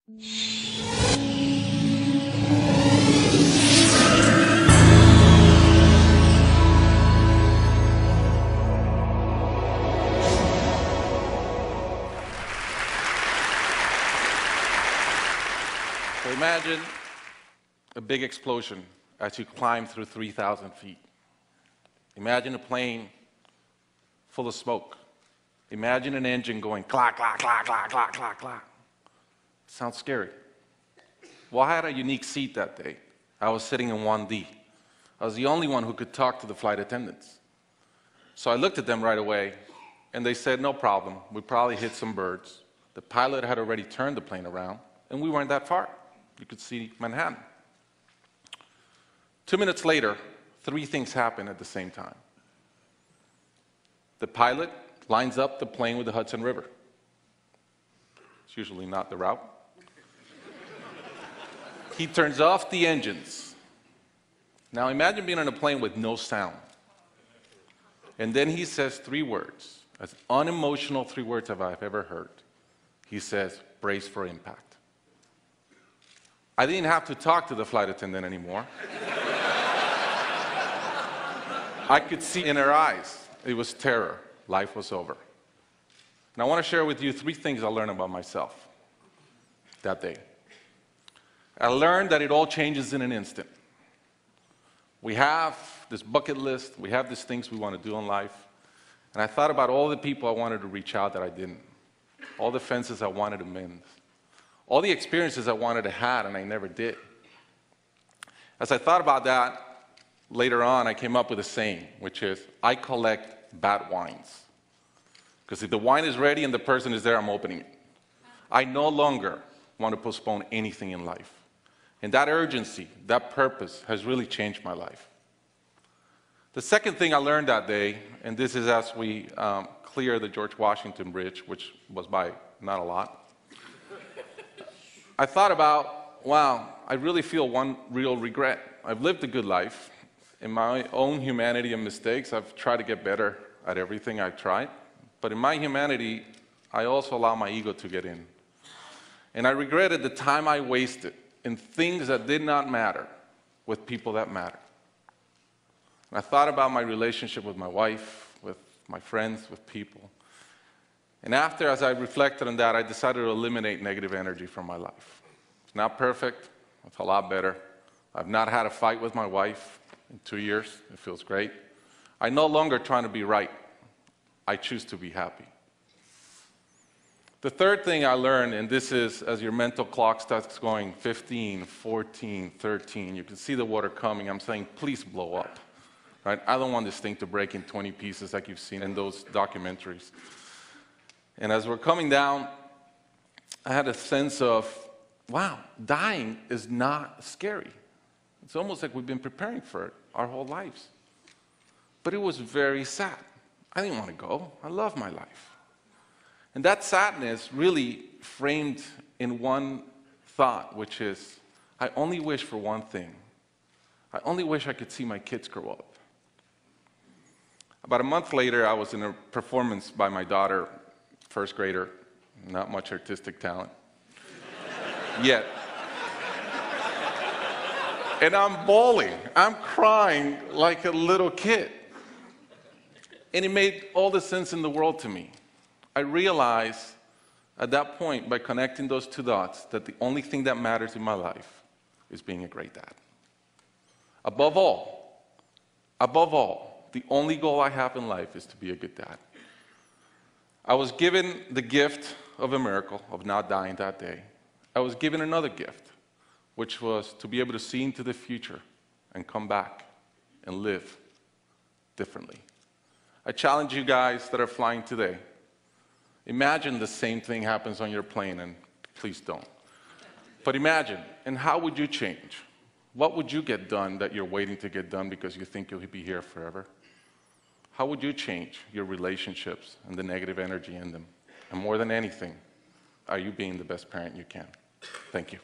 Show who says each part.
Speaker 1: So imagine a big explosion as you climb through 3,000 feet. Imagine a plane full of smoke. Imagine an engine going clack, clack, clack, clack, clack, clack, clack. Sounds scary. Well, I had a unique seat that day. I was sitting in 1D. I was the only one who could talk to the flight attendants. So I looked at them right away, and they said, no problem. We probably hit some birds. The pilot had already turned the plane around, and we weren't that far. You could see Manhattan. 2 minutes later, 3 things happen at the same time. The pilot lines up the plane with the Hudson River. It's usually not the route. He turns off the engines. Now imagine being on a plane with no sound. And then he says 3 words, as unemotional 3 words as I've ever heard. He says, brace for impact. I didn't have to talk to the flight attendant anymore. I could see in her eyes, it was terror. Life was over. And I want to share with you 3 things I learned about myself that day. I learned that it all changes in an instant. We have this bucket list, we have these things we want to do in life, and I thought about all the people I wanted to reach out that I didn't, all the fences I wanted to mend, all the experiences I wanted to have and I never did. As I thought about that, later on I came up with a saying, which is, I collect bad wines. Because if the wine is ready and the person is there, I'm opening it. I no longer want to postpone anything in life. And that urgency, that purpose has really changed my life. The second thing I learned that day, and this is as we clear the George Washington Bridge, which was by not a lot, I thought about, wow, I really feel one real regret. I've lived a good life. In my own humanity and mistakes, I've tried to get better at everything I've tried. But in my humanity, I also allow my ego to get in. And I regretted the time I wasted in things that did not matter with people that matter. And I thought about my relationship with my wife, with my friends, with people. And after, as I reflected on that, I decided to eliminate negative energy from my life. It's not perfect. It's a lot better. I've not had a fight with my wife in 2 years. It feels great. I'm no longer trying to be right. I choose to be happy. The third thing I learned, and this is as your mental clock starts going 15, 14, 13, you can see the water coming. I'm saying, please blow up. Right? I don't want this thing to break in 20 pieces like you've seen in those documentaries. And as we're coming down, I had a sense of, wow, dying is not scary. It's almost like we've been preparing for it our whole lives. But it was very sad. I didn't want to go. I love my life. And that sadness really framed in one thought, which is, I only wish for one thing. I only wish I could see my kids grow up. About a month later, I was in a performance by my daughter, first grader, not much artistic talent, yet. And I'm bawling, I'm crying like a little kid. And it made all the sense in the world to me. I realized at that point, by connecting those 2 dots, that the only thing that matters in my life is being a great dad. Above all, the only goal I have in life is to be a good dad. I was given the gift of a miracle, of not dying that day. I was given another gift, which was to be able to see into the future and come back and live differently. I challenge you guys that are flying today. Imagine the same thing happens on your plane, and please don't. But imagine, and how would you change? What would you get done that you're waiting to get done because you think you'll be here forever? How would you change your relationships and the negative energy in them? And more than anything, are you being the best parent you can? Thank you.